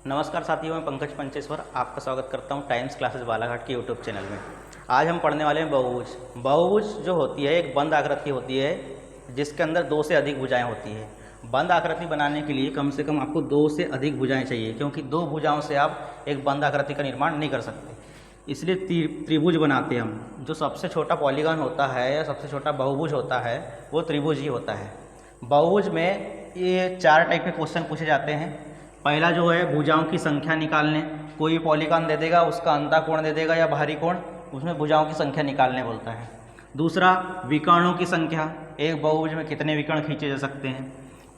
नमस्कार साथियों, मैं पंकज पंचेश्वर आपका स्वागत करता हूं टाइम्स क्लासेस बालाघाट के यूट्यूब चैनल में। आज हम पढ़ने वाले हैं बहुभुज। बहुभुज जो होती है एक बंद आकृति होती है जिसके अंदर दो से अधिक भुजाएं होती है। बंद आकृति बनाने के लिए कम से कम आपको दो से अधिक भुजाएं चाहिए, क्योंकि दो भुजाओं से आप एक बंद आकृति का निर्माण नहीं कर सकते। इसलिए त्रिभुज बनाते हैं हम। जो सबसे छोटा पॉलीगॉन होता है या सबसे छोटा बहुभुज होता है वो त्रिभुज ही होता है। बहुभुज में ये चार टाइप के क्वेश्चन पूछे जाते हैं। पहला जो है भुजाओं की संख्या निकालने, कोई पॉलीगॉन दे देगा, उसका अंतःकोण दे देगा या बाहरी कोण, उसमें भुजाओं की संख्या निकालने बोलता है। दूसरा विकर्णों की संख्या, एक बहुभुज में कितने विकर्ण खींचे जा सकते हैं,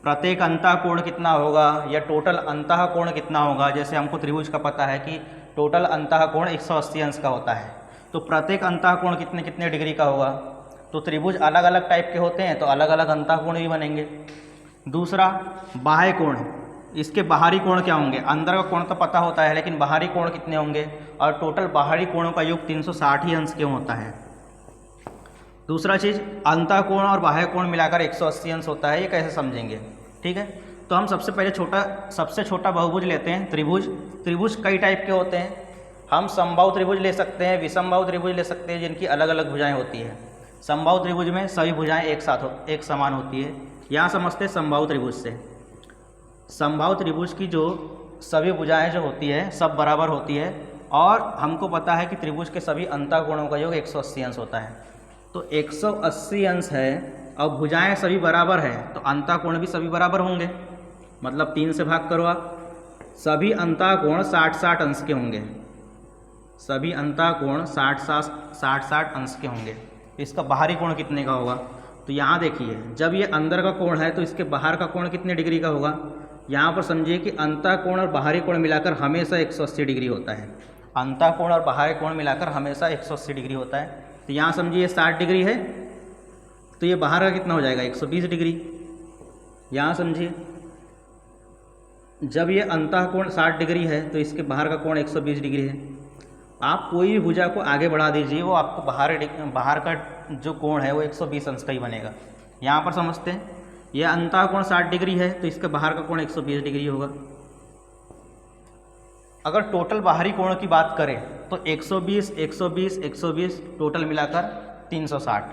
प्रत्येक अंतःकोण कितना होगा या टोटल अंतःकोण कितना होगा। जैसे हमको त्रिभुज का पता है कि टोटल अंतःकोण 180 अंश का होता है, तो प्रत्येक अंतःकोण कितने कितने डिग्री का होगा। तो त्रिभुज अलग अलग टाइप के होते हैं तो अलग अलग अंतःकोण भी बनेंगे। दूसरा बाह्य कोण, इसके बाहरी कोण क्या होंगे। अंदर का कोण तो पता होता है लेकिन बाहरी कोण कितने होंगे, और टोटल बाहरी कोणों का योग 360 ही अंश क्यों होता है। दूसरा चीज़ अंतःकोण और बाह्य कोण मिलाकर 180 अंश होता है, ये कैसे समझेंगे। ठीक है, तो हम सबसे पहले सबसे छोटा बहुभुज लेते हैं त्रिभुज। त्रिभुज कई टाइप के होते हैं। हम समबाहु त्रिभुज ले सकते हैं, विषमबाहु त्रिभुज ले सकते हैं, जिनकी अलग अलग भुजाएं होती है। समबाहु त्रिभुज में सभी भुजाएं एक समान होती है। यहाँ समझते हैं समबाहु त्रिभुज से। समबाहु त्रिभुज की जो सभी भुजाएं जो होती है सब बराबर होती है, और हमको पता है कि त्रिभुज के सभी अंतःकोणों का योग 180 अंश होता है। तो 180 अंश है और भुजाएं सभी बराबर है तो अंतःकोण भी सभी बराबर होंगे। मतलब 3 से भाग करो आप, सभी अंतःकोण 60-60 अंश के होंगे। सभी अंतःकोण 60-60 अंश के होंगे। इसका बाहरी कोण कितने का होगा, तो यहाँ देखिए जब ये अंदर का कोण है तो इसके बाहर का कोण कितने डिग्री का होगा। यहाँ पर समझिए कि अंतःकोण और बाहरी कोण मिलाकर हमेशा 180 डिग्री होता है। अंतःकोण और बाहरी कोण मिलाकर हमेशा 180 डिग्री होता है। तो यहाँ समझिए 60 डिग्री है तो ये बाहर का कितना हो जाएगा 120 डिग्री। यहाँ समझिए जब ये अंतःकोण 60 डिग्री है तो इसके बाहर का कोण 120 डिग्री है। आप कोई भी भुजा को आगे बढ़ा दीजिए, वो आपको बाहर का जो कोण है वो 120 अंश का ही बनेगा। यहाँ पर समझते हैं ये अंतःकोण 60 डिग्री है तो इसके बाहर का कोण 120 डिग्री होगा। अगर टोटल बाहरी कोण की बात करें तो 120, 120, 120 टोटल मिलाकर 360।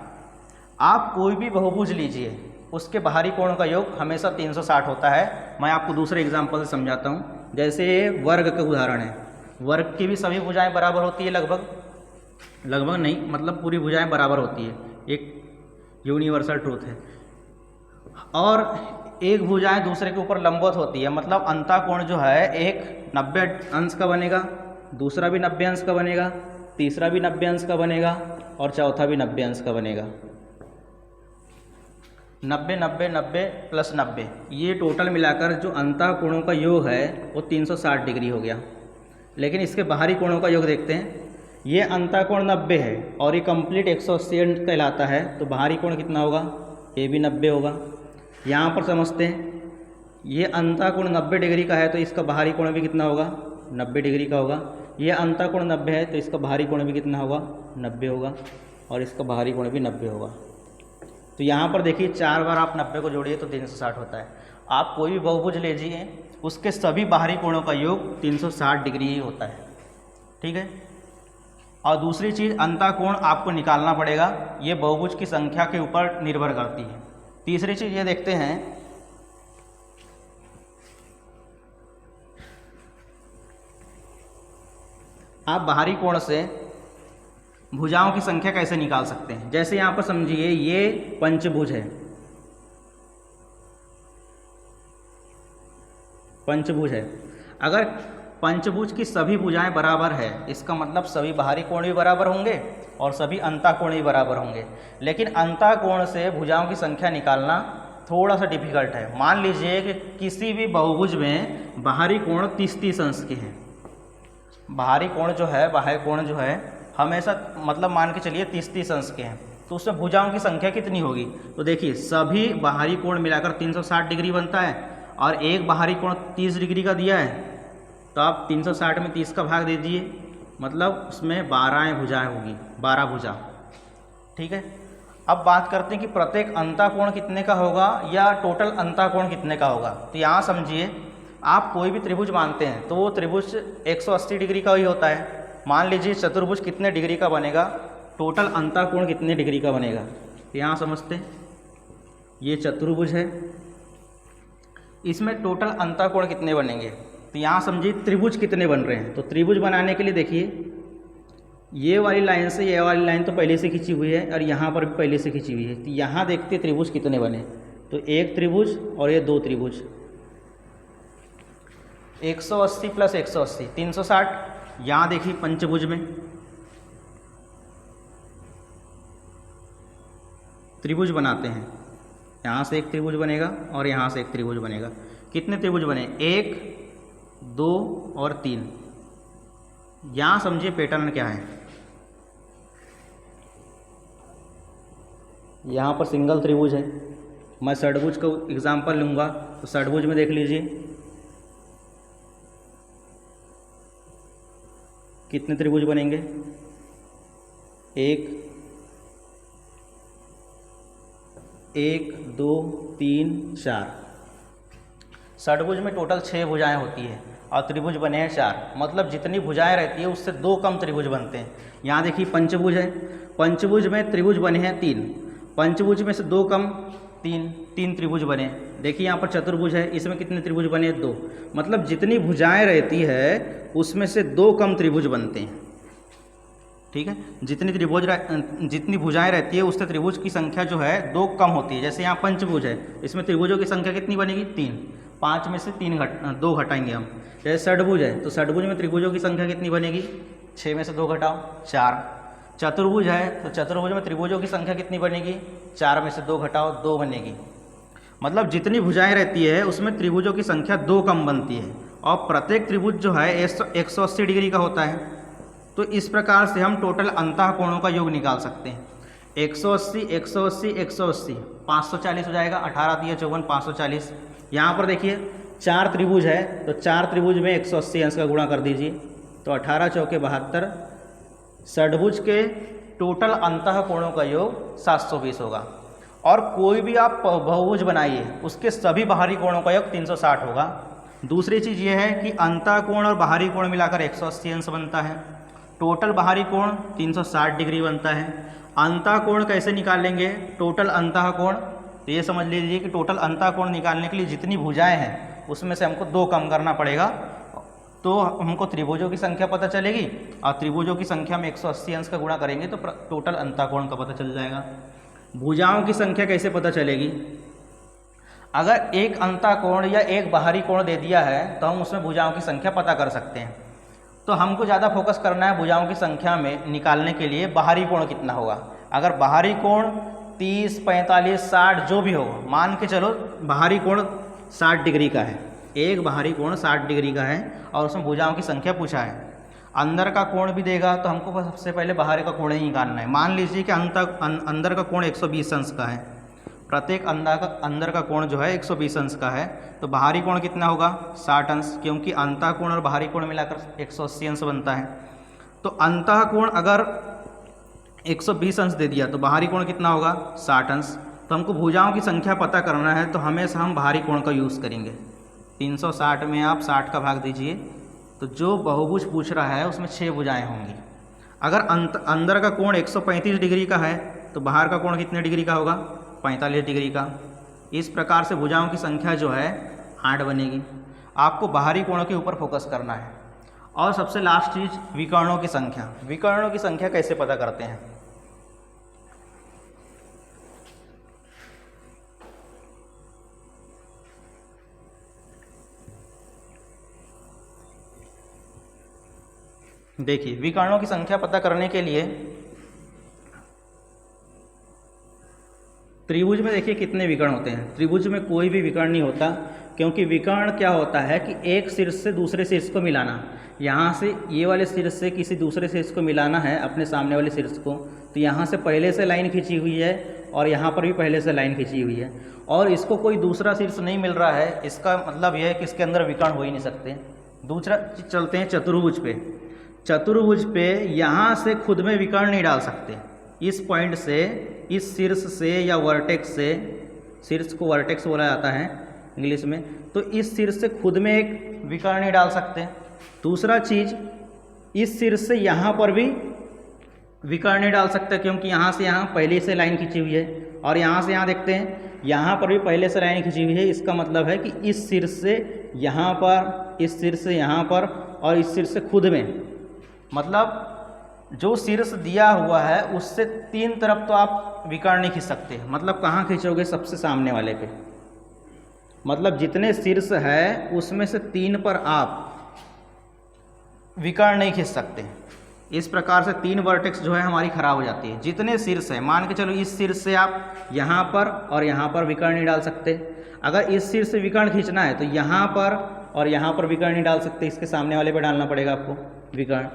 आप कोई भी बहुभुज लीजिए उसके बाहरी कोण का योग हमेशा 360 होता है। मैं आपको दूसरे एग्जाम्पल से समझाता हूँ। जैसे वर्ग का उदाहरण है, वर्ग की भी सभी भुजाएं बराबर होती है, लगभग नहीं, मतलब पूरी भुजाएं बराबर होती है, एक यूनिवर्सल ट्रूथ है। और एक भुजाएं दूसरे के ऊपर लंबवत होती है, मतलब अंतःकोण जो है एक 90 अंश का बनेगा, दूसरा भी 90 अंश का बनेगा, तीसरा भी 90 अंश का बनेगा और चौथा भी 90 अंश का बनेगा। 90 90 90 प्लस 90, ये टोटल मिलाकर जो अंतःकोणों का योग है वो 360 डिग्री हो गया। लेकिन इसके बाहरी कोणों का योग देखते हैं। ये अंतःकोण 90 है और ये कंप्लीट 180 अंश कहलाता है, तो बाहरी कोण कितना होगा, ये भी 90 होगा। यहाँ पर समझते हैं ये अंतःकोण 90 डिग्री का है तो इसका बाहरी कोण भी कितना होगा, 90 डिग्री का होगा। ये अंतःकोण 90 है तो इसका बाहरी कोण भी कितना होगा, 90 होगा, और इसका बाहरी कोण भी 90 होगा। तो यहाँ पर देखिए 4 बार आप 90 को जोड़िए तो 360 होता है। आप कोई भी बहुभुज लीजिए उसके सभी बाहरी कोणों का योग 360 डिग्री ही होता है। ठीक है, और दूसरी चीज़ अंतःकोण आपको निकालना पड़ेगा, ये बहुभुज की संख्या के ऊपर निर्भर करती है। तीसरी चीज़ ये देखते हैं, आप बाहरी कोण से भुजाओं की संख्या कैसे निकाल सकते हैं। जैसे यहाँ पर समझिए ये पंचभुज है, पंचभुज है। अगर पंचभुज की सभी भुजाएं बराबर है इसका मतलब सभी बाहरी कोण भी बराबर होंगे और सभी अंतःकोण भी बराबर होंगे। लेकिन अंतःकोण से भुजाओं की संख्या निकालना थोड़ा सा डिफिकल्ट है। मान लीजिए कि किसी भी बहुभुज में बाहरी कोण 30-30 अंश के हैं। बाहरी कोण जो है, बाह्य कोण जो है हमेशा मतलब मान के चलिए 30-30 अंश के हैं, तो उसमें भुजाओं की संख्या कितनी होगी। तो देखिए सभी बाहरी कोण मिलाकर 360 डिग्री बनता है, और एक बाहरी कोण 30 डिग्री का दिया है तो आप 360 में 30 का भाग दे दीजिए, मतलब उसमें 12 भुजाएं होगी, 12 भुजा। ठीक है, अब बात करते हैं कि प्रत्येक अंतःकोण कितने का होगा या टोटल अंतःकोण कितने का होगा। तो यहाँ समझिए आप कोई भी त्रिभुज मानते हैं तो वो त्रिभुज 180 डिग्री का ही होता है। मान लीजिए चतुर्भुज कितने डिग्री का बनेगा, टोटल अंतःकोण कितने डिग्री का बनेगा, यहाँ समझते हैं। ये चतुर्भुज है, इसमें टोटल अंतःकोण कितने बनेंगे, तो यहाँ समझिए त्रिभुज कितने बन रहे हैं। तो त्रिभुज बनाने के लिए देखिए, ये वाली लाइन से ये वाली लाइन तो पहले से खींची हुई है और यहाँ पर भी पहले से खींची हुई है। तो यहाँ देखते त्रिभुज कितने बने, तो एक त्रिभुज और ये दो त्रिभुज, 180 प्लस 180 360। यहाँ देखिए पंचभुज में त्रिभुज बनाते हैं, यहाँ से एक त्रिभुज बनेगा और यहाँ से एक त्रिभुज बनेगा। कितने त्रिभुज बने, 1 2 और 3। यहाँ समझिए पैटर्न क्या है, यहाँ पर सिंगल त्रिभुज है। मैं षडभुज का एग्जाम्पल लूँगा, तो षडभुज में देख लीजिए कितने त्रिभुज बनेंगे, 1 2 3 4। षडभुज में टोटल 6 भुजाएं होती है और त्रिभुज बने हैं 4, मतलब जितनी भुजाएं रहती है उससे 2 कम त्रिभुज बनते हैं। यहाँ देखिए पंचभुज है, पंचभुज में त्रिभुज बने हैं 3, पंचभुज में से 2 कम 3 त्रिभुज बने। देखिए यहाँ पर चतुर्भुज है, इसमें कितने त्रिभुज बने, 2, मतलब जितनी भुजाएं रहती है उसमें से 2 कम त्रिभुज बनते हैं। ठीक है, जितनी भुजाएं रहती है उससे त्रिभुज की संख्या जो है 2 कम होती है। जैसे यहाँ पंचभुज है, इसमें त्रिभुजों की संख्या कितनी बनेगी, 3, 5 में से 2 घटाएंगे हम। जैसे षडभुज है, तो षडभुज में त्रिभुजों की संख्या कितनी बनेगी, 6 में से 2 घटाओ 4। चतुर्भुज है, तो चतुर्भुज में त्रिभुजों की संख्या कितनी बनेगी, 4 में से 2 घटाओ 2 बनेगी। मतलब जितनी भुजाएं रहती है उसमें त्रिभुजों की संख्या 2 कम बनती है और प्रत्येक त्रिभुज जो है 180 डिग्री का होता है। तो इस प्रकार से हम टोटल अंतःकोणों का योग निकाल सकते हैं। 180 180 180 540 हो जाएगा, 18 दिया 54 540। यहाँ पर देखिए 4 त्रिभुज है, तो 4 त्रिभुज में 180 अंश का गुणा कर दीजिए, तो 18 चौके 72। षडभुज के टोटल अंतःकोणों का योग 720 होगा। और कोई भी आप बहुभुज बनाइए उसके सभी बाहरी कोणों का योग 360 होगा। दूसरी चीज़ ये है कि अंतःकोण और बाहरी कोण मिलाकर 180 अंश बनता है, टोटल बाहरी कोण 360 डिग्री बनता है। अंतःकोण कैसे निकालेंगे, टोटल अंतःकोण, तो ये समझ लीजिए कि टोटल अंतःकोण निकालने के लिए जितनी भुजाएं हैं उसमें से हमको 2 कम करना पड़ेगा, तो हमको त्रिभुजों की संख्या पता चलेगी और त्रिभुजों की संख्या में 180 अंश का गुणा करेंगे तो टोटल अंतःकोण का पता चल जाएगा। भुजाओं की संख्या कैसे पता चलेगी, अगर एक अंतःकोण या एक बाहरी कोण दे दिया है तो हम उसमें भुजाओं की संख्या पता कर सकते हैं। तो हमको ज़्यादा फोकस करना है भुजाओं की संख्या में निकालने के लिए बाहरी कोण कितना होगा। अगर बाहरी कोण 30 45 60 जो भी हो, मान के चलो बाहरी कोण 60 डिग्री का है, एक बाहरी कोण 60 डिग्री का है और उसमें भुजाओं की संख्या पूछा है। अंदर का कोण भी देगा तो हमको सबसे पहले बाहर का कोण ही निकालना है। मान लीजिए कि अंदर का कोण 120 अंश का है, प्रत्येक अंदर का कोण जो है 120 अंश का है, तो बाहरी कोण कितना होगा 60 अंश, क्योंकि अंतःकोण और बाहरी कोण मिलाकर 180 अंश बनता है। तो अंतःकोण अगर 120 अंश दे दिया तो बाहरी कोण कितना होगा 60 अंश। तो हमको भुजाओं की संख्या पता करना है तो हमेशा हम बाहरी कोण का यूज़ करेंगे। 360 में आप 60 का भाग दीजिए, तो जो बहुभुज पूछ रहा है उसमें 6 भुजाएँ होंगी। अगर अंदर का कोण 135 डिग्री का है तो बाहर का कोण कितने डिग्री का होगा 45 डिग्री का। इस प्रकार से भुजाओं की संख्या जो है 8 बनेगी। आपको बाहरी कोणों के ऊपर फोकस करना है। और सबसे लास्ट चीज़ विकर्णों की संख्या। विकर्णों की संख्या कैसे पता करते हैं, देखिए विकर्णों की संख्या पता करने के लिए त्रिभुज में देखिए कितने विकर्ण होते हैं। त्रिभुज में कोई भी विकर्ण नहीं होता, क्योंकि विकर्ण क्या होता है कि एक शीर्ष से दूसरे शीर्ष को मिलाना। यहाँ से ये वाले शीर्ष से किसी दूसरे शीर्ष को मिलाना है अपने सामने वाले शीर्ष को, तो यहाँ से पहले से लाइन खींची हुई है और यहाँ पर भी पहले से लाइन खींची हुई है और इसको कोई दूसरा शीर्ष नहीं मिल रहा है। इसका मतलब यह है कि इसके अंदर विकर्ण हो ही नहीं सकते। दूसरा चलते हैं चतुर्भुज पे। चतुर्भुज पे यहाँ से खुद में विकर्ण नहीं डाल सकते। इस पॉइंट से, इस शीर्ष से या वर्टेक्स से, शीर्ष को वर्टेक्स बोला जाता है, इंग्लिश में, तो इस शीर्ष से खुद में एक विकर्ण नहीं डाल सकते। दूसरा चीज़, इस शीर्ष से यहाँ पर भी विकर्ण नहीं डाल सकते, क्योंकि यहाँ से यहाँ पहले से लाइन खींची हुई है, और यहाँ से यहाँ देखते हैं यहाँ पर भी पहले से लाइन खींची हुई है। इसका मतलब है कि इस शीर्ष से यहाँ पर, इस शीर्ष से यहाँ पर, और इस शीर्ष से खुद में, मतलब जो शीर्ष दिया हुआ है उससे तीन तरफ तो आप विकर्ण नहीं खींच सकते। मतलब कहाँ खींचोगे? सबसे सामने वाले पे। मतलब जितने शीर्ष है उसमें से तीन पर आप विकर्ण नहीं खींच सकते। इस प्रकार से तीन वर्टेक्स जो है हमारी खराब हो जाती है। जितने शीर्ष है, मान के चलो इस शीर्ष से आप यहाँ पर और यहाँ पर विकर्ण नहीं डाल सकते। अगर इस शीर्ष से विकर्ण खींचना है तो यहाँ पर और यहाँ पर विकर्ण नहीं डाल सकते, इसके सामने वाले पे डालना पड़ेगा आपको विकर्ण।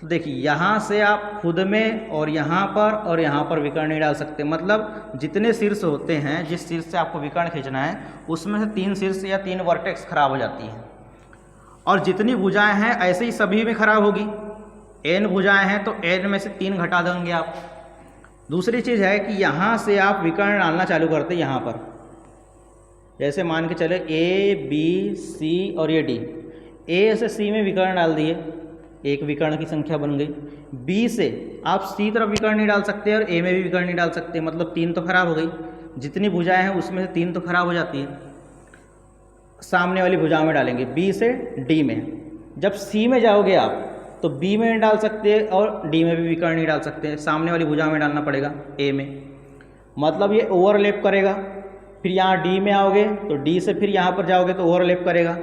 तो देखिए यहाँ से आप खुद में और यहाँ पर विकर्ण नहीं डाल सकते। मतलब जितने शीर्ष होते हैं, जिस शीर्ष से आपको विकर्ण खींचना है उसमें से तीन शीर्ष या तीन वर्टेक्स खराब हो जाती हैं। और जितनी भुजाएं हैं ऐसे ही सभी में खराब होगी। n भुजाएं हैं तो n में से तीन घटा देंगे आप। दूसरी चीज़ है कि यहाँ से आप विकर्ण डालना चालू करते हैं। यहाँ पर जैसे मान के चले A, B, C और ये D। A से C में विकर्ण डाल दिए, एक विकर्ण की संख्या बन गई। B से आप C तरफ विकर्ण नहीं डाल सकते और A में भी विकर्ण नहीं डाल सकते, मतलब तीन तो खराब हो गई। जितनी भुजाएं हैं उसमें से तीन तो खराब हो जाती है। सामने वाली भुजाओं में डालेंगे, B से D में। जब C में जाओगे आप तो B में नहीं डाल सकते और D में भी विकर्ण नहीं डाल सकते, सामने वाली भुजा में डालना पड़ेगा A में। मतलब ये ओवरलैप करेगा। फिर यहाँ D में आओगे तो D से फिर यहाँ पर जाओगे तो ओवरलैप करेगा।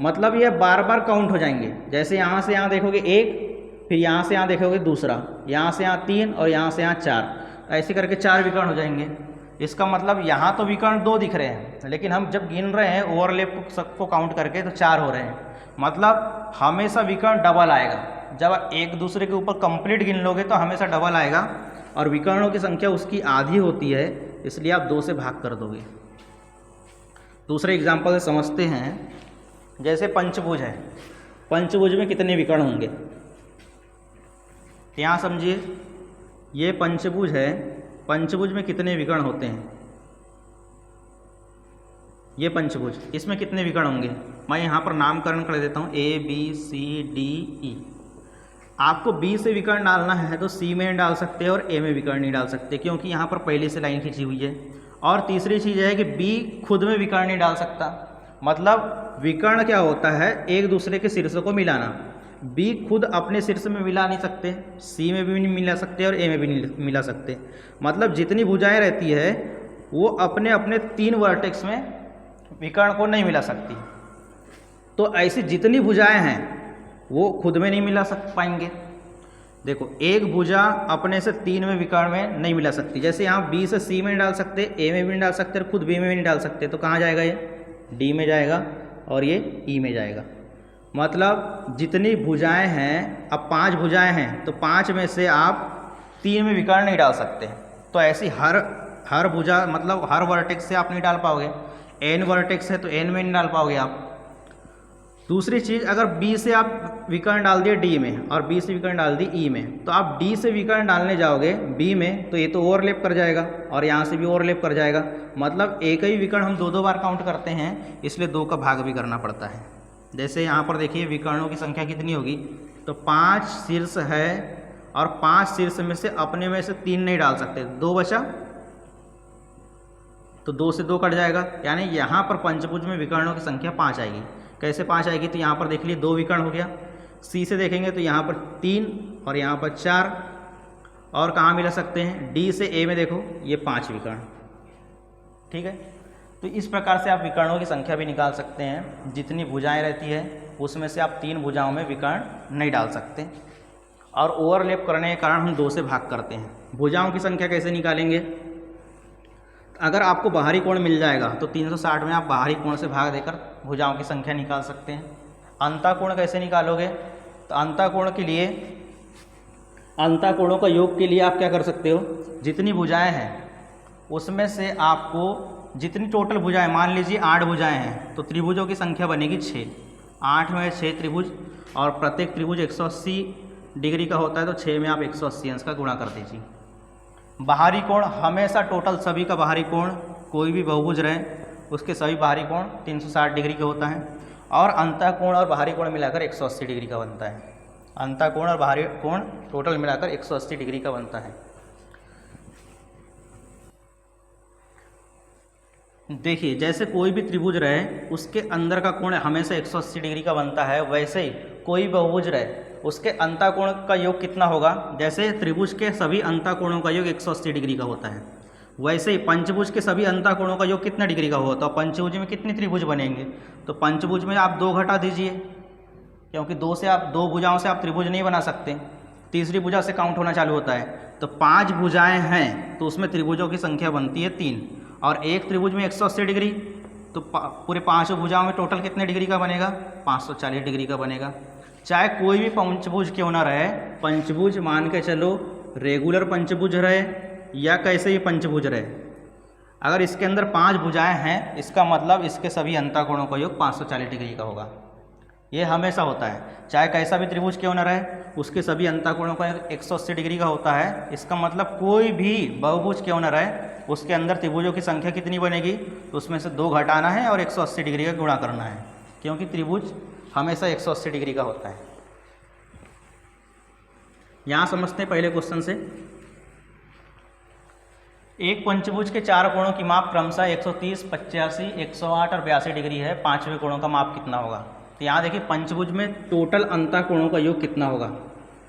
मतलब ये बार बार काउंट हो जाएंगे। जैसे यहाँ से यहाँ देखोगे एक, फिर यहाँ से यहाँ देखोगे दूसरा, यहाँ से यहाँ तीन और यहाँ से यहाँ चार, ऐसे करके चार विकर्ण हो जाएंगे। इसका मतलब यहाँ तो विकर्ण दो दिख रहे हैं, लेकिन हम जब गिन रहे हैं ओवरलैप को सबको काउंट करके तो चार हो रहे हैं। मतलब हमेशा विकर्ण डबल आएगा। जब एक दूसरे के ऊपर कंप्लीट गिन लोगे तो हमेशा डबल आएगा, और विकर्णों की संख्या उसकी आधी होती है, इसलिए आप दो से भाग कर दोगे। दूसरे एग्जाम्पल से समझते हैं। जैसे पंचभुज है, पंचभुज में कितने विकर्ण होंगे? यहाँ समझिए, ये पंचभुज है, पंचभुज में कितने विकर्ण होते हैं? ये पंचभुज, इसमें कितने विकर्ण होंगे? मैं यहाँ पर नामकरण कर देता हूँ, A, B, C, D, E। आपको B से विकर्ण डालना है तो C में डाल सकते हैं और A में विकर्ण नहीं डाल सकते, क्योंकि यहाँ पर पहले से लाइन खींची हुई है। और तीसरी चीज़ है कि B खुद में विकर्ण नहीं डाल सकता। मतलब विकर्ण क्या होता है? एक दूसरे के शीर्षों को मिलाना। B खुद अपने शीर्ष में मिला नहीं सकते, C में भी नहीं मिला सकते और A में भी नहीं मिला सकते। मतलब जितनी भुजाएं रहती है वो अपने अपने तीन वर्टेक्स में विकर्ण को नहीं मिला सकती। तो ऐसी जितनी भुजाएं हैं वो खुद में नहीं मिला पाएंगे। देखो, एक भुजा अपने से तीन में विकर्ण में नहीं मिला सकती। जैसे यहाँ B से C में नहीं डाल सकते, A में भी नहीं डाल सकते और खुद B में भी नहीं डाल सकते, तो कहाँ जाएगा? ये D में जाएगा और ये E में जाएगा। मतलब जितनी भुजाएं हैं, अब 5 भुजाएं हैं तो 5 में से आप 3 में विकर्ण नहीं डाल सकते। तो ऐसी हर भुजा, मतलब हर वर्टेक्स से आप नहीं डाल पाओगे। n वर्टेक्स है तो n में नहीं डाल पाओगे आप। दूसरी चीज़, अगर B से आप विकर्ण डाल दिए D में और B से विकर्ण डाल दी E में, तो आप D से विकर्ण डालने जाओगे B में तो ये तो ओवरलैप कर जाएगा और यहाँ से भी ओवरलैप कर जाएगा। मतलब एक ही विकर्ण हम दो बार काउंट करते हैं, इसलिए 2 का भाग भी करना पड़ता है। जैसे यहाँ पर देखिए विकर्णों की संख्या कितनी होगी, तो 5 शीर्ष है और 5 शीर्ष में से अपने में से 3 नहीं डाल सकते, 2 बचा, तो 2 से 2 कट जाएगा। यानी यहाँ पर पंचभुज में विकर्णों की संख्या 5 आएगी। कैसे 5 आएगी? तो यहाँ पर देख लिए 2 विकर्ण हो गया। C से देखेंगे तो यहाँ पर 3 और यहाँ पर 4, और कहाँ मिला सकते हैं? D से A में देखो, ये 5 विकर्ण। ठीक है, तो इस प्रकार से आप विकर्णों की संख्या भी निकाल सकते हैं। जितनी भुजाएं रहती है उसमें से आप 3 भुजाओं में विकर्ण नहीं डाल सकते, और ओवरलैप करने के कारण हम 2 से भाग करते हैं। भुजाओं की संख्या कैसे निकालेंगे? अगर आपको बाहरी कोण मिल जाएगा तो 360 में आप बाहरी कोण से भाग देकर भुजाओं की संख्या निकाल सकते हैं। अंतःकोण कैसे निकालोगे? तो अंतःकोण के लिए, अंतःकोणों का योग के लिए आप क्या कर सकते हो? जितनी भुजाएं हैं उसमें से आपको जितनी टोटल भुजाएं, मान लीजिए 8 भुजाएं हैं तो त्रिभुजों की संख्या बनेगी 6। 8 में 6 त्रिभुज, और प्रत्येक त्रिभुज 180 डिग्री का होता है, तो 6 में आप 180 अंश का गुणा कर दीजिए। बाहरी कोण हमेशा टोटल सभी का बाहरी कोण, कोई भी बहुभुज रहे उसके सभी बाहरी कोण 360 डिग्री के होता है, और अंतःकोण और बाहरी कोण मिलाकर 180 डिग्री का बनता है। अंतःकोण और बाहरी कोण टोटल मिलाकर 180 डिग्री का बनता है। देखिए, जैसे कोई भी त्रिभुज रहे उसके अंदर का कोण हमेशा 180 डिग्री का बनता है, वैसे ही कोई बहुभुज रहे उसके अंतःकोण का योग कितना होगा। जैसे त्रिभुज के सभी अंतःकोणों का योग 180 डिग्री का होता है, वैसे ही पंचभुज के सभी अंतःकोणों का योग कितना डिग्री का होगा। तो पंचभुज में कितने त्रिभुज बनेंगे, तो पंचभुज में आप 2 घटा दीजिए, क्योंकि 2 भुजाओं से आप त्रिभुज नहीं बना सकते, तीसरी भुजा से काउंट होना चालू होता है। तो 5 भुजाएं हैं तो उसमें त्रिभुजों की संख्या बनती है 3, और एक त्रिभुज में 180 डिग्री, तो पूरे 5 भुजाओं में टोटल कितने डिग्री का बनेगा, 540 डिग्री का बनेगा। चाहे कोई भी पंचभुज क्यों ना रहे, पंचभुज मान के चलो रेगुलर पंचभुज रहे या कैसे भी पंचभुज रहे, अगर इसके अंदर 5 भुजाएं हैं इसका मतलब इसके सभी अंतःकोणों का योग 540 डिग्री का होगा। ये हमेशा होता है, चाहे कैसा भी त्रिभुज क्यों ना रहे उसके सभी अंतःकोणों का 180 डिग्री का होता है। इसका मतलब कोई भी बहुभुज क्यों ना रहे उसके अंदर त्रिभुजों की संख्या कितनी बनेगी, तो उसमें से 2 घटाना है और 180 डिग्री का गुणा करना है, क्योंकि त्रिभुज हमेशा 180 डिग्री का होता है। यहाँ समझते हैं पहले क्वेश्चन से। एक पंचभुज के 4 कोणों की माप क्रमशः 130, 85, 108 और 82 डिग्री है, 5वें कोणों का माप कितना होगा। तो यहाँ देखिए पंचभुज में टोटल अंतःकोणों का योग कितना होगा।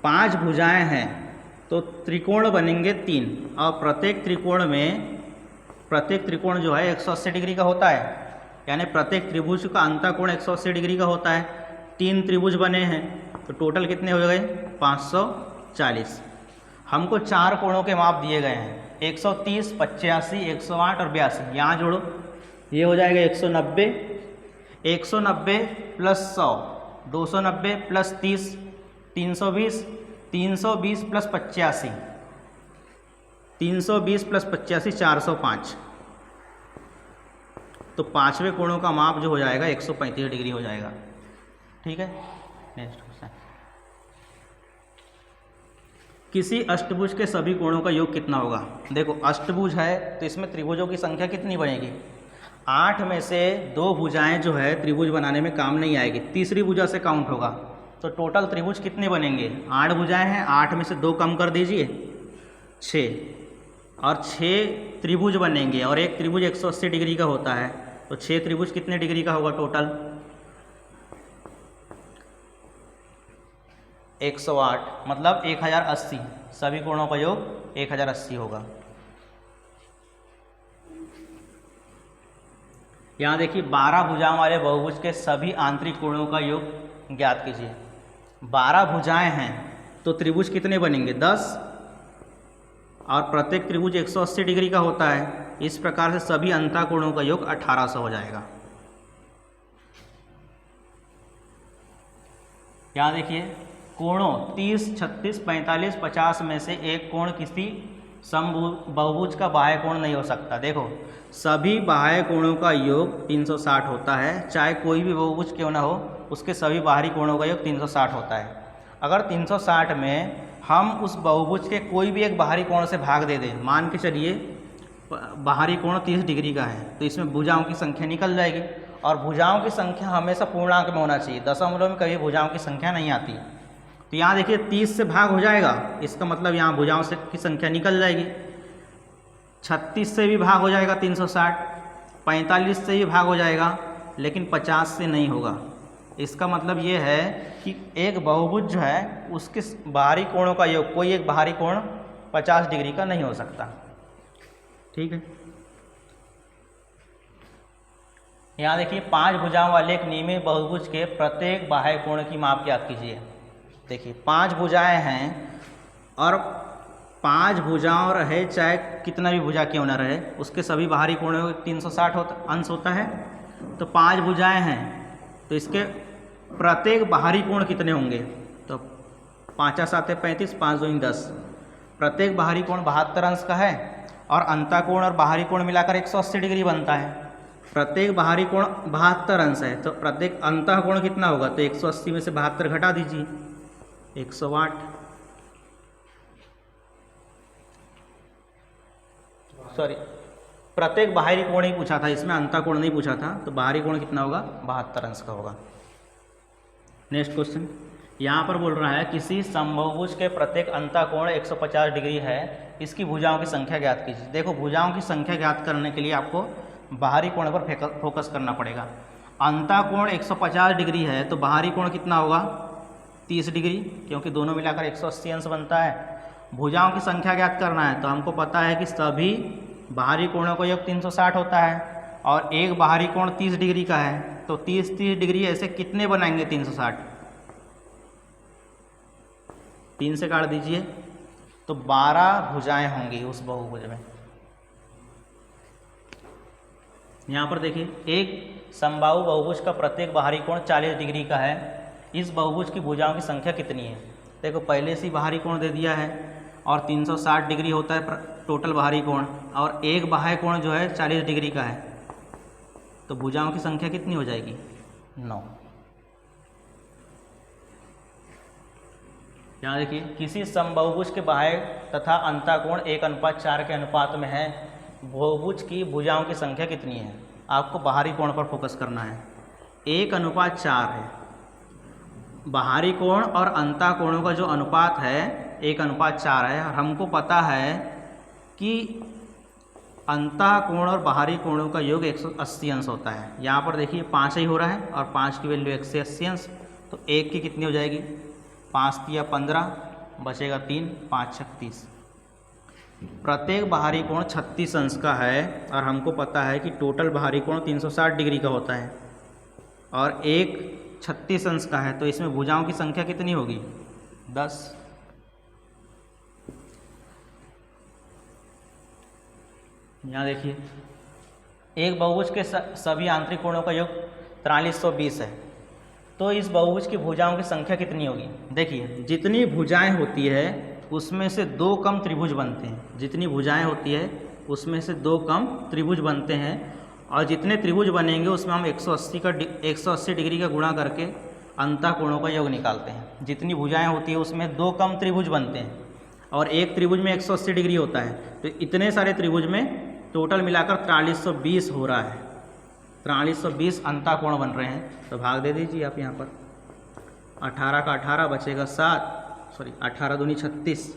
5 भुजाएं हैं तो त्रिकोण बनेंगे 3, और प्रत्येक त्रिकोण जो है 180 डिग्री का होता है, यानी प्रत्येक त्रिभुज का अंतःकोण 180 डिग्री का होता है। 3 त्रिभुज बने हैं तो टोटल कितने हो गए, 540। हमको 4 कोणों के माप दिए गए हैं, 130, 85, 108 और 82। यहाँ जोड़ो, ये हो जाएगा 190, 190 प्लस 100 290 प्लस 30 320, 320 प्लस 85 320 प्लस 85 405। तो 5वें कोणों का माप जो हो जाएगा 135 डिग्री हो जाएगा। ठीक है, नेक्स्ट क्वेश्चन। किसी अष्टभुज के सभी कोणों का योग कितना होगा। देखो अष्टभुज है तो इसमें त्रिभुजों की संख्या कितनी बनेगी, 8 में से 2 भुजाएं जो है त्रिभुज बनाने में काम नहीं आएगी, तीसरी भुजा से काउंट होगा। तो टोटल त्रिभुज कितने बनेंगे, 8 भुजाएं हैं, 8 में से 2 कम कर दीजिए 6, और 6 त्रिभुज बनेंगे, और एक त्रिभुज 180 डिग्री का होता है, तो 6 त्रिभुज कितने डिग्री का होगा टोटल, 108, मतलब 1080। सभी कोणों का योग 1080 होगा। यहाँ देखिए 12 भुजाओं वाले बहुभुज के सभी आंतरिक कोणों का योग ज्ञात कीजिए। 12 भुजाएं हैं तो त्रिभुज कितने बनेंगे, 10, और प्रत्येक त्रिभुज 180 डिग्री का होता है। इस प्रकार से सभी अंतःकोणों का योग 1800 हो जाएगा। यहाँ देखिए कोणों 30, 36, 45, 50 में से एक कोण किसी बहुभुज का बाह्य कोण नहीं हो सकता। देखो सभी बाह्य कोणों का योग 360 होता है, चाहे कोई भी बहुभुज क्यों ना हो उसके सभी बाहरी कोणों का योग 360 होता है। अगर 360 में हम उस बहुभुज के कोई भी एक बाहरी कोण से भाग दे दें, मान के चलिए बाहरी कोण 30 डिग्री का है, तो इसमें भुजाओं की संख्या निकल जाएगी, और भुजाओं की संख्या हमेशा पूर्णांक में होना चाहिए, दशमलव में कभी भुजाओं की संख्या नहीं आती। तो यहाँ देखिए 30 से भाग हो जाएगा, इसका मतलब यहाँ भुजाओं से की संख्या निकल जाएगी। 36 से भी भाग हो जाएगा 360, 45 से भी भाग हो जाएगा, लेकिन 50 से नहीं होगा। इसका मतलब ये है कि एक बहुभुज जो है उसके बाहरी कोणों का योग, कोई एक बाहरी कोण 50 डिग्री का नहीं हो सकता। ठीक है, यहाँ देखिए 5 भुजाओं वाले एक नियमित बहुभुज के प्रत्येक बाह्य कोण की माप ज्ञात कीजिए। देखिए 5 भुजाएं हैं, और 5 भुजाओं रहे चाहे कितना भी भुजा क्यों ना रहे उसके सभी बाहरी कोणों में 360 अंश होता है। तो 5 भुजाएं हैं तो इसके प्रत्येक बाहरी कोण कितने होंगे, तो 5 7 35, 5 2 10, प्रत्येक बाहरी कोण 72 अंश का है, और अंतःकोण और बाहरी कोण मिलाकर 180 डिग्री बनता है। प्रत्येक बाहरी कोण 72 अंश है, तो प्रत्येक अंतःकोण कितना होगा, तो 180 में से 72 घटा दीजिए 108। प्रत्येक बाहरी कोण ही पूछा था, इसमें अंतः कोण नहीं पूछा था, तो बाहरी कोण कितना होगा 72 अंश का होगा। नेक्स्ट क्वेश्चन, यहाँ पर बोल रहा है किसी समबाहुभुज के प्रत्येक अंतः कोण 150 डिग्री है, इसकी भुजाओं की संख्या ज्ञात कीजिए। देखो भुजाओं की संख्या ज्ञात करने के लिए आपको बाहरी कोण पर फोकस करना पड़ेगा। अंतः कोण 150 डिग्री है तो बाहरी कोण कितना होगा 30 डिग्री, क्योंकि दोनों मिलाकर 180 अंश बनता है। भुजाओं की संख्या ज्ञात करना है तो हमको पता है कि सभी बाहरी कोणों का योग 360 होता है और एक बाहरी कोण 30 डिग्री का है, तो 30 डिग्री ऐसे कितने बनाएंगे 360, 3 से काट दीजिए तो 12 भुजाएं होंगी उस बहुभुज में। यहाँ पर देखिए एक समबाहु बहुभुज का प्रत्येक बाहरी कोण 40 डिग्री का है, इस बहुभुज की भुजाओं की संख्या कितनी है। देखो पहले से ही बाहरी कोण दे दिया है और 360 डिग्री होता है टोटल बाहरी कोण, और एक बाह्य कोण जो है 40 डिग्री का है, तो भुजाओं की संख्या कितनी हो जाएगी 9। यहाँ देखिए किसी समबाहुभुज के बाह्य तथा अंतः कोण 1:4 के अनुपात में है, बहुभुज की भुजाओं की संख्या कितनी है। आपको बाहरी कोण पर फोकस करना है, 1:4 है। बाहरी कोण और अंतः कोणों का जो अनुपात है 1:4 है, और हमको पता है कि अंतः कोण और बाहरी कोणों का योग 180 अंश होता है। यहाँ पर देखिए 5 ही हो रहा है और 5 की वैल्यू 180 अंश, तो 1 की कितनी हो जाएगी 5 या 15 बचेगा 3, 5 36। प्रत्येक बाहरी कोण 36 अंश का है और हमको पता है कि टोटल बाहरी कोण 360 डिग्री का होता है और एक 36 अंश का है, तो इसमें भुजाओं की संख्या कितनी होगी 10। यहाँ देखिए एक बहुभुज के सभी आंतरिक कोणों का योग 4320 है, तो इस बहुभुज की भुजाओं की संख्या कितनी होगी। देखिए जितनी भुजाएं होती है उसमें से 2 कम त्रिभुज बनते हैं, जितनी भुजाएं होती है उसमें से 2 कम त्रिभुज बनते हैं, और जितने त्रिभुज बनेंगे उसमें हम 180 डिग्री का गुणा करके अंतः कोणों का योग निकालते हैं। जितनी भुजाएं होती है उसमें 2 कम त्रिभुज बनते हैं और एक त्रिभुज में 180 डिग्री होता है, तो इतने सारे त्रिभुज में टोटल मिलाकर 4320 हो रहा है। 4320 अंतः कोण बन रहे हैं, तो भाग दे दीजिए आप यहाँ पर। 18 का 18 बचेगा 7, 18 दूनी 36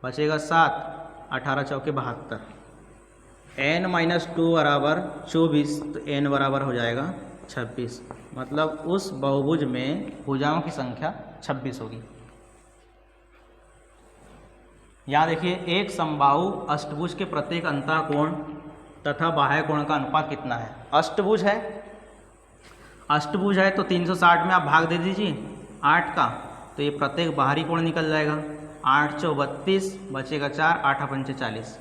बचेगा 7, 18 चौके 72, n-2 बराबर 24, तो n बराबर हो जाएगा 26। मतलब उस बहुभुज में भुजाओं की संख्या 26 होगी। यहाँ देखिए एक समबाहु अष्टभुज के प्रत्येक अंतः कोण तथा बाह्य कोण का अनुपात कितना है। अष्टभुज है तो 360 में आप भाग दे दीजिए 8 का, तो ये प्रत्येक बाहरी कोण निकल जाएगा। 8 चौ 32 बचेगा 4, 8 पंचे 40।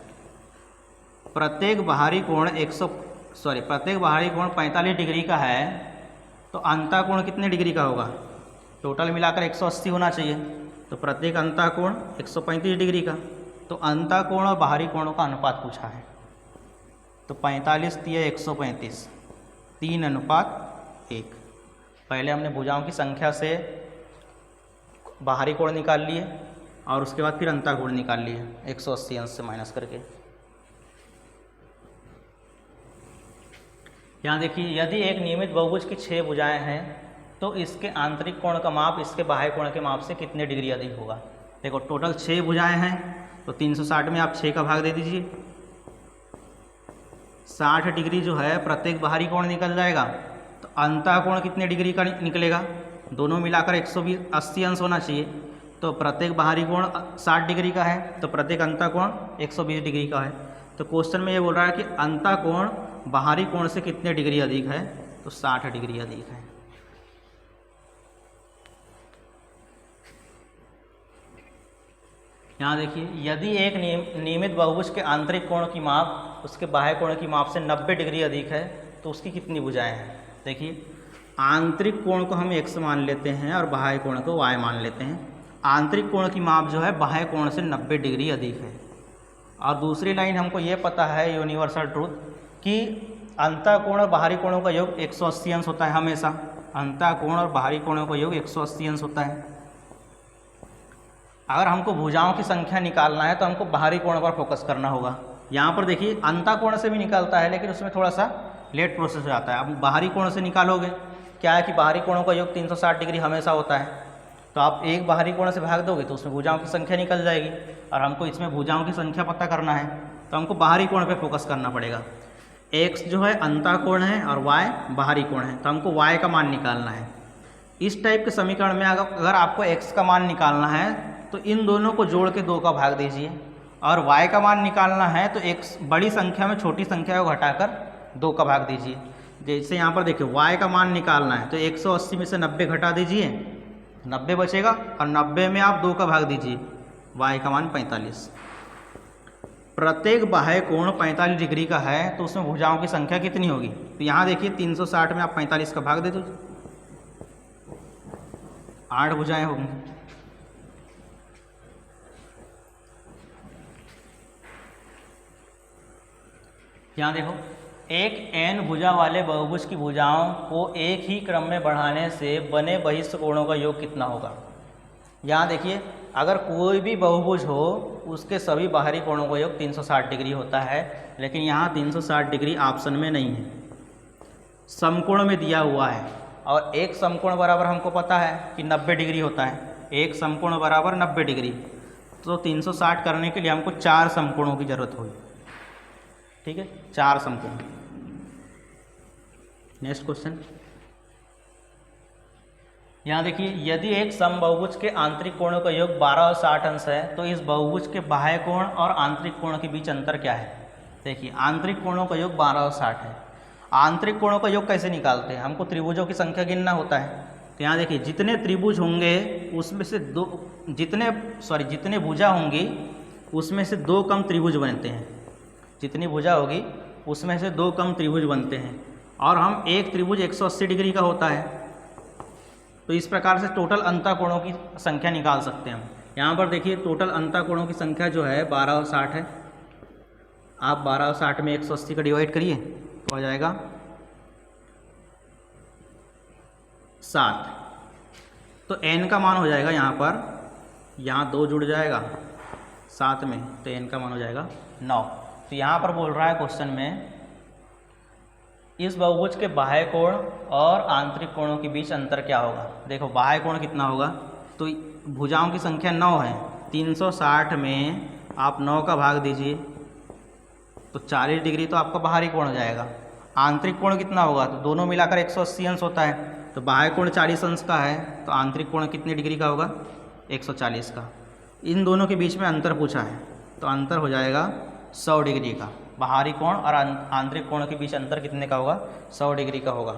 प्रत्येक बाहरी कोण 45 डिग्री का है, तो अंतः कोण कितने डिग्री का होगा। टोटल मिलाकर 180 होना चाहिए, तो प्रत्येक अंतः कोण 135 डिग्री का, तो अंतः कोण और बाहरी कोणों का अनुपात पूछा है, तो 45 या 135 3:1। पहले हमने भुजाओं की संख्या से बाहरी कोण निकाल लिए और उसके बाद फिर अंतः कोण निकाल लिए 180 अंश से माइनस करके। यहाँ देखिए यदि एक नियमित बहुभुज की 6 भुजाएं हैं तो इसके आंतरिक कोण का माप इसके बाह्य कोण के माप से कितने डिग्री अधिक होगा। देखो टोटल 6 भुजाएं हैं, तो 360 में आप 6 का भाग दे दीजिए। 60 डिग्री जो है प्रत्येक बाहरी कोण निकल जाएगा, तो अंतः कोण कितने डिग्री का निकलेगा। दोनों मिलाकर 180 अंश होना चाहिए, तो प्रत्येक बाहरी कोण 60 डिग्री का है, तो प्रत्येक अंतः कोण 120 डिग्री का है। तो क्वेश्चन में ये बोल रहा है कि अंतः कोण बाहरी कोण से कितने डिग्री अधिक है, तो 60 डिग्री अधिक है। यहाँ देखिए यदि एक नियमित बहुभुज के आंतरिक कोण की माप उसके बाह्य कोण की माप से 90 डिग्री अधिक है, तो उसकी कितनी भुजाएं हैं। देखिए आंतरिक कोण को हम x मान लेते हैं और बाह्य कोण को y मान लेते हैं। आंतरिक कोण की माप जो है बाह्य कोण से 90 डिग्री अधिक है। और दूसरी लाइन हमको ये पता है यूनिवर्सल ट्रूथ कि अंतः कोण और बाहरी कोणों का योग 180 अंश होता है हमेशा। अंतः कोण और बाहरी कोणों का योग 180 अंश होता है। अगर हमको भुजाओं की संख्या निकालना है तो हमको बाहरी कोण पर फोकस करना होगा। यहाँ पर देखिए अंतःकोण से भी निकलता है, लेकिन उसमें थोड़ा सा लेट प्रोसेस हो जाता है। अब बाहरी कोण से निकालोगे, क्या है कि बाहरी कोणों का योग 360 डिग्री हमेशा होता है, तो आप एक बाहरी कोण से भाग दोगे तो उसमें भुजाओं की संख्या निकल जाएगी, और हमको इसमें भुजाओं की संख्या पता करना है तो हमको बाहरी कोण पे फोकस करना पड़ेगा। x जो है अंतःकोण है और y बाहरी कोण है, तो हमको y का मान निकालना है। इस टाइप के समीकरण में अगर आपको x का मान निकालना है तो इन दोनों को जोड़ के 2 का भाग दीजिए, और y का मान निकालना है तो x बड़ी संख्या में छोटी संख्या को घटाकर 2 का भाग दीजिए। जैसे यहाँ पर देखिए y का मान निकालना है तो 180 में से 90 घटा दीजिए, 90 बचेगा, और 90 में आप 2 का भाग दीजिए, y का मान 45। प्रत्येक बाह्य कोण 45 डिग्री का है तो उसमें भुजाओं की संख्या कितनी होगी? तो यहाँ देखिए 360 में आप 45 का भाग दे दो, 8 भुजाएं होंगी। यहाँ देखो, एक n भुजा वाले बहुभुज की भुजाओं को एक ही क्रम में बढ़ाने से बने बहिष्ठ कोणों का योग कितना होगा? यहाँ देखिए, अगर कोई भी बहुभुज हो उसके सभी बाहरी कोणों का योग 360 डिग्री होता है, लेकिन यहाँ 360 डिग्री ऑप्शन में नहीं है, समकोण में दिया हुआ है। और एक समकोण बराबर हमको पता है कि 90 डिग्री होता है, एक समकोण बराबर 90 डिग्री, तो 360 करने के लिए हमको 4 समकोणों की जरूरत होगी। ठीक है, 4 समकोण। नेक्स्ट क्वेश्चन, यहाँ देखिए, यदि एक समबहुभुज के आंतरिक कोणों का योग 12 और 60 अंश है तो इस बहुभुज के बाह्य कोण और आंतरिक कोण के बीच अंतर क्या है? देखिए, आंतरिक कोणों का योग 12 और 60 है। आंतरिक कोणों का योग कैसे निकालते हैं? हमको त्रिभुजों की संख्या गिनना होता है। तो यहाँ देखिए, जितने त्रिभुज होंगे उसमें से जितने भुजा होंगी उसमें से 2 कम त्रिभुज बनते हैं। जितनी भुजा होगी उसमें से 2 कम त्रिभुज बनते हैं, और हम एक त्रिभुज 180 डिग्री का होता है। तो इस प्रकार से टोटल अंतःकोणों की संख्या निकाल सकते हैं हम। यहाँ पर देखिए, टोटल अंतःकोणों की संख्या जो है 12 और 60 है। आप 12 और 60 में 180 का डिवाइड करिए तो हो जाएगा 7। तो n का मान हो जाएगा यहाँ पर, यहाँ 2 जुड़ जाएगा 7 में, तो n का मान हो जाएगा 9। तो यहाँ पर बोल रहा है क्वेश्चन में, इस बहुभुज के बाह्य कोण और आंतरिक कोणों के बीच अंतर क्या होगा? देखो, बाह्य कोण कितना होगा? तो भुजाओं की संख्या 9 है, 360 में आप 9 का भाग दीजिए तो 40 डिग्री तो आपका बाहरी कोण हो जाएगा। आंतरिक कोण कितना होगा? तो दोनों मिलाकर 180 अंश होता है, तो बाह्य कोण 40 अंश का है, तो आंतरिक कोण कितने डिग्री का होगा? 140 का। इन दोनों के बीच में अंतर पूछा है, तो अंतर हो जाएगा 100 डिग्री का। बाहरी कोण और आंतरिक कोण के बीच अंतर कितने का होगा? 100 डिग्री का होगा।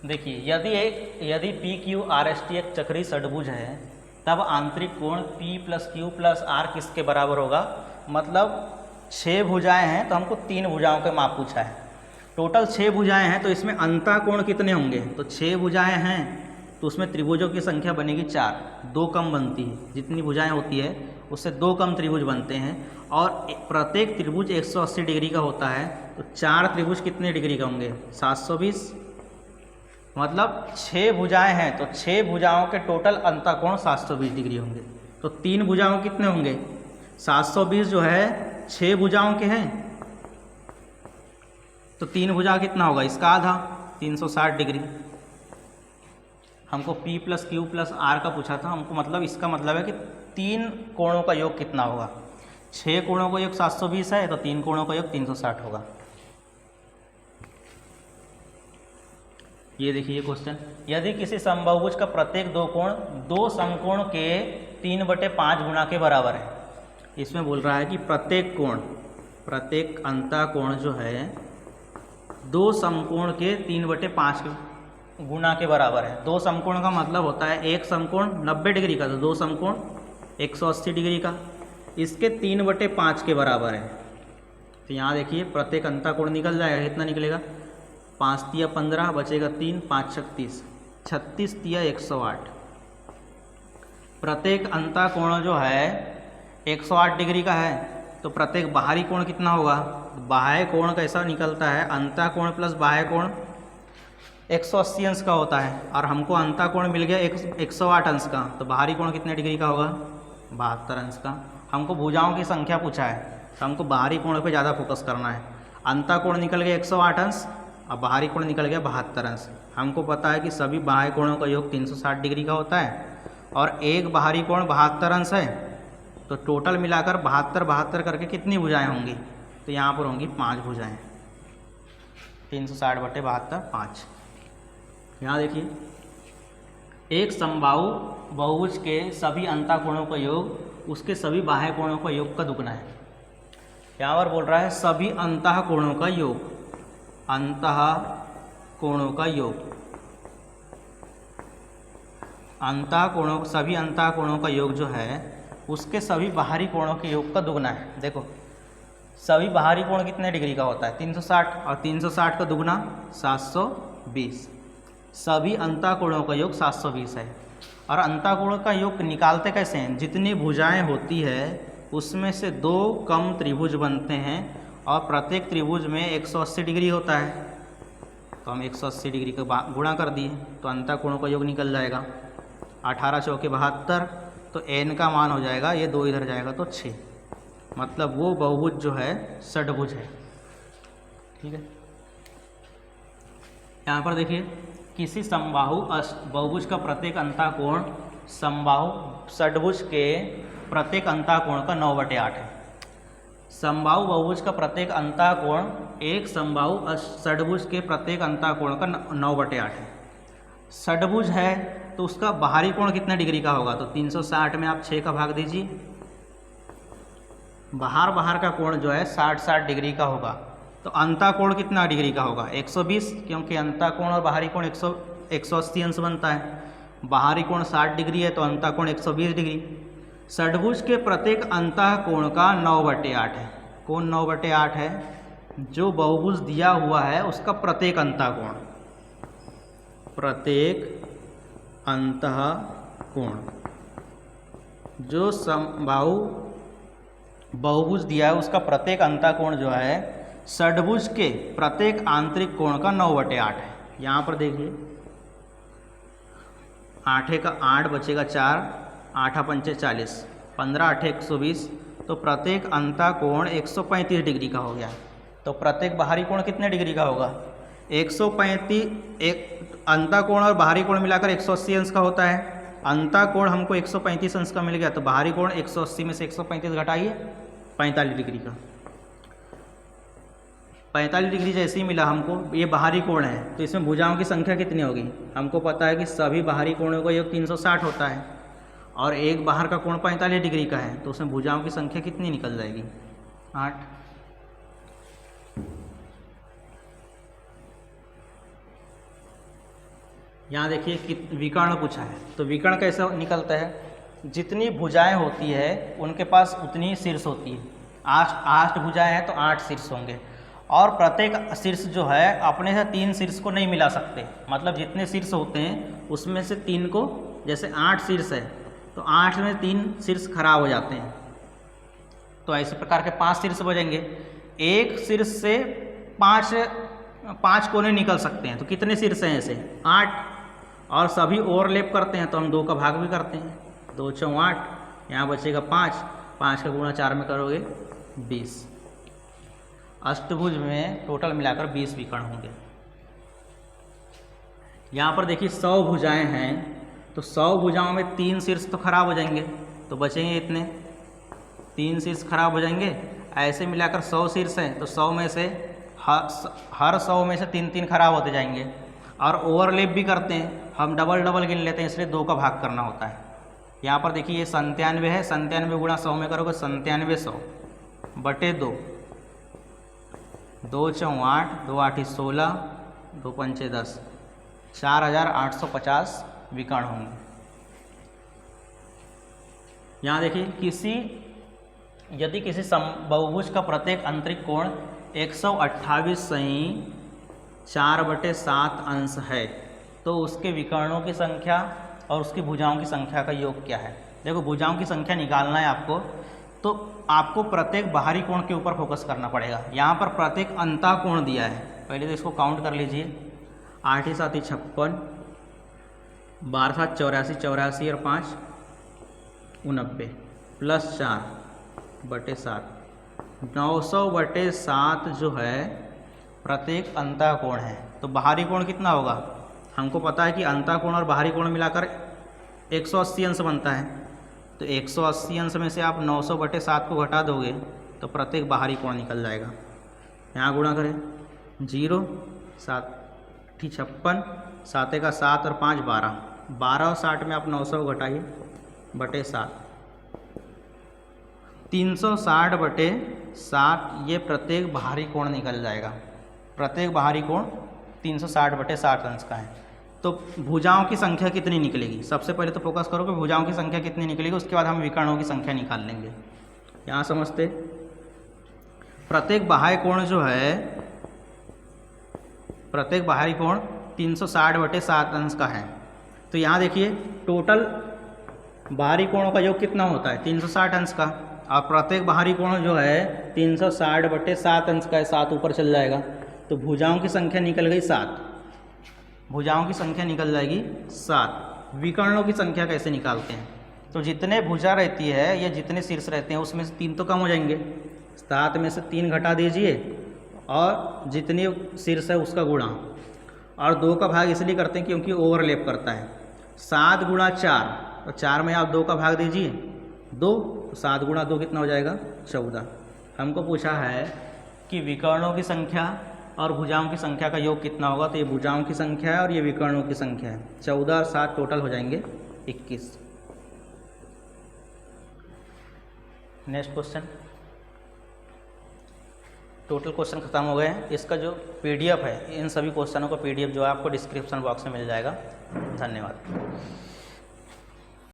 देखिए, यदि P Q R S T एक चक्रीय षडभुज है तब आंतरिक कोण P + Q + R किसके बराबर होगा? मतलब 6 भुजाएं हैं तो हमको 3 भुजाओं का माप पूछा है। टोटल 6 भुजाएं हैं तो इसमें अंतःकोण कितने होंगे? तो 6 भुजाएं हैं तो उसमें त्रिभुजों की संख्या बनेगी 4, 2 कम बनती है। जितनी भुजाएं होती है उससे 2 कम त्रिभुज बनते हैं, और प्रत्येक त्रिभुज 180 डिग्री का होता है, तो 4 त्रिभुज कितने डिग्री का होंगे? 720। मतलब 6 भुजाएं हैं तो 6 भुजाओं के टोटल अंतःकोण 720 डिग्री होंगे। तो 3 भुजाओं कितने होंगे? 720 जो है 6 भुजाओं के हैं, तो 3 भुजा कितना होगा? इसका आधा, 360 डिग्री। हमको P + Q + R का पूछा था, हमको मतलब इसका मतलब है कि 3 कोणों का योग कितना होगा? 6 कोणों का योग 720 है, तो 3 कोणों का योग 360 होगा। ये देखिए क्वेश्चन, यदि किसी समबहुभुज का प्रत्येक 2 कोण 2 समकोण के 3/5 गुणा के बराबर है। इसमें बोल रहा है कि प्रत्येक अंतःकोण जो है 2 समकोण के 3/5 गुणा के बराबर है। 2 समकोण का मतलब होता है, एक समकोण 90 डिग्री का, तो 2 समकोण 180 डिग्री का, इसके 3/5 के बराबर है। तो यहाँ देखिए, प्रत्येक अंतःकोण निकल जाएगा, कितना निकलेगा? 5 तिया 15, बचेगा 3, 5 36, 36 तिया 108। प्रत्येक अंतःकोण जो है 108 डिग्री का है, तो प्रत्येक बाहरी कोण कितना होगा? बाह्य कोण कैसा निकलता है? अंतःकोण प्लस बाह्य कोण, 180 अंश का होता है और हमको अंतः कोण मिल गया 108 अंश का, तो बाहरी कोण कितने डिग्री का होगा? 72 अंश का। हमको भुजाओं की संख्या पूछा है तो हमको बाहरी कोण पे ज़्यादा फोकस करना है। अंतः कोण निकल गया 108 अंश और बाहरी कोण निकल गया 72 अंश। हमको पता है कि सभी बाह्य कोणों का योग 360 डिग्री का होता है और एक बाहरी कोण 72 अंश है, तो टोटल मिलाकर 72 करके कितनी भुजाएं होंगी? तो यहाँ पर होंगी 5 भुजाएं। 360/72 5। यहाँ देखिए, एक समबाहु बहुभुज के सभी अंतः कोणों का योग उसके सभी बाह्य कोणों का योग का दुगना है। यहाँ पर बोल रहा है सभी अंतः कोणों का योग, अंतः कोणों का योग, सभी अंतः कोणों का योग जो है उसके सभी बाहरी कोणों के योग का दुगना है। देखो सभी बाहरी कोण कितने डिग्री का होता है? 360 और 360 का दुगना 720। सभी अंतः कोणों का योग 720 है। और अंतः कोण का योग निकालते कैसे हैं? जितनी भुजाएं होती है उसमें से 2 कम त्रिभुज बनते हैं और प्रत्येक त्रिभुज में 180 डिग्री होता है, तो हम 180 डिग्री का गुणा कर दिए तो अंतः कोणों का योग निकल जाएगा। 18 चौके 72, तो n का मान हो जाएगा, ये 2 इधर जाएगा तो 6, मतलब वो बहुभुज जो है षटभुज है। ठीक है, यहाँ पर देखिए किसी समबाहु बहुभुज का प्रत्येक अंतः कोण समबाहु षटभुज के प्रत्येक अंतः कोण का 9/8 है। समबाहु बहुभुज का प्रत्येक अंतः कोण एक समबाहु षटभुज के प्रत्येक अंतः कोण का 9/8 है। षटभुज है तो उसका बाहरी कोण कितने डिग्री का होगा? तो 360 में आप 6 का भाग दीजिए, बाहर का कोण जो है 60 डिग्री का होगा। तो अंतः कोण कितना डिग्री का होगा? 120, क्योंकि अंतः कोण और बाहरी कोण 180 अंश बनता है। बाहरी कोण 60 डिग्री है तो अंतः कोण 120 डिग्री। षटभुज के प्रत्येक अंतः कोण का 9/8 है। कोण 9/8 है? जो बहुभुज दिया हुआ है उसका प्रत्येक अंतः कोण, प्रत्येक अंतः कोण जो समबाहु बहुभुज दिया है उसका प्रत्येक अंतः कोण जो है षटभुज के प्रत्येक आंतरिक कोण का 9/8 है। यहाँ पर देखिए 8 का 8 बचेगा 4, 8 पंचे 40, 15 8 120, तो प्रत्येक अंतः कोण 135 डिग्री का हो गया। तो प्रत्येक बाहरी कोण कितने डिग्री का होगा? 135। एक अंतः कोण और बाहरी कोण मिलाकर 180 अंश का होता है। अंतः कोण हमको 135 अंश का मिल गया, तो बाहरी कोण 180 में से 135 घटाइए 45 डिग्री का। 45 डिग्री जैसे ही मिला हमको, ये बाहरी कोण है, तो इसमें भुजाओं की संख्या कितनी होगी? हमको पता है कि सभी बाहरी कोणों का योग 360 होता है और एक बाहर का कोण 45 डिग्री का है, तो उसमें भुजाओं की संख्या कितनी निकल जाएगी? 8। यहाँ देखिए विकर्ण पूछा है, तो विकर्ण कैसे निकलता है? जितनी भुजाएं होती है उनके पास उतनी शीर्ष होती है। 8 भुजाएं हैं तो 8 शीर्ष होंगे, और प्रत्येक शीर्ष जो है अपने से 3 शीर्ष को नहीं मिला सकते। मतलब जितने शीर्ष होते हैं उसमें से 3 को, जैसे 8 शीर्ष है तो 8 में 3 शीर्ष खराब हो जाते हैं, तो ऐसे प्रकार के 5 शीर्ष बचेंगे। एक शीर्ष से 5 कोने निकल सकते हैं, तो कितने शीर्ष हैं ऐसे? 8, और सभी ओवरलैप करते हैं तो हम 2 का भाग भी करते हैं, 2 × 8, यहाँ बचेगा 5, 5 का गुणा 4 में करोगे 20। अष्टभुज में टोटल मिलाकर 20 विकर्ण होंगे। यहाँ पर देखिए 100 भुजाएं हैं, तो 100 भुजाओं में 3 शीर्ष तो खराब हो जाएंगे, तो बचेंगे इतने 3 शीर्ष खराब हो जाएंगे। ऐसे मिलाकर 100 शीर्ष हैं, तो 100 में से हर 100 में से 3 खराब होते जाएंगे। और ओवरलैप भी करते हैं, हम डबल गिन लेते हैं, इसलिए 2 का भाग करना होता है। यहाँ पर देखिए ये 97 है, 97 गुणा 100 में करोगे 97 100 बटे 2, 2 × 8, 2 8 16, 2 पंचे 10, 4850 विकर्ण होंगे। यहाँ देखिए यदि किसी बहुभुज का प्रत्येक आंतरिक कोण 128.4/7 अंश है, तो उसके विकर्णों की संख्या और उसकी भुजाओं की संख्या का योग क्या है? देखो भुजाओं की संख्या निकालना है आपको, तो आपको प्रत्येक बाहरी कोण के ऊपर फोकस करना पड़ेगा। यहाँ पर प्रत्येक अंतः कोण दिया है, पहले तो इसको काउंट कर लीजिए। 8 ही 7 ही 56, 12 7 84, 84 और 5 89 प्लस 4/7, 900/7 जो है प्रत्येक अंतःकोण है। तो बाहरी कोण कितना होगा, हमको पता है कि अंतःकोण और बाहरी कोण मिलाकर 180 अंश बनता है। तो 180 अंश में से आप 900/7 को घटा दोगे तो प्रत्येक बाहरी कोण निकल जाएगा। यहाँ गुणा करें, 0 7 56, 7 का 7 और 5 12, 12 और 60 में आप 900 को घटाइए बटे 7, 360/7 ये प्रत्येक बाहरी कोण निकल जाएगा। प्रत्येक बाहरी कोण 360/7 अंश का है। तो भुजाओं की संख्या कितनी निकलेगी, सबसे पहले तो फोकस करो कि भुजाओं की संख्या कितनी निकलेगी, उसके बाद हम विकर्णों की संख्या निकाल लेंगे। यहाँ समझते, प्रत्येक बाह्य कोण जो है, प्रत्येक बाहरी कोण 360/7 अंश का है। तो यहाँ देखिए टोटल बाहरी कोणों का योग कितना होता है, 360 अंश का, और प्रत्येक बाहरी कोण जो है 360/7 अंश का है, 7 ऊपर चल जाएगा। तो भुजाओं की संख्या निकल गई 7, भुजाओं की संख्या निकल जाएगी 7। विकर्णों की संख्या कैसे निकालते हैं, तो जितने भुजा रहती है या जितने शीर्ष रहते हैं उसमें से 3 तो कम हो जाएंगे, 7 में से 3 घटा दीजिए और जितनी शीर्ष है उसका गुणा, और 2 का भाग इसलिए करते हैं क्योंकि ओवरलैप करता है। 7 × 4, तो 4 में आप 2 का भाग दीजिए 2, 7 × 2 कितना हो जाएगा 14। हमको पूछा है कि विकर्णों की संख्या और भुजाओं की संख्या का योग कितना होगा, तो ये भुजाओं की संख्या है और ये विकर्णों की संख्या है। 14 और 7 टोटल हो जाएंगे 21। नेक्स्ट क्वेश्चन, टोटल क्वेश्चन खत्म हो गए हैं। इसका जो PDF है, इन सभी क्वेश्चनों का PDF जो है आपको डिस्क्रिप्शन बॉक्स में मिल जाएगा। धन्यवाद।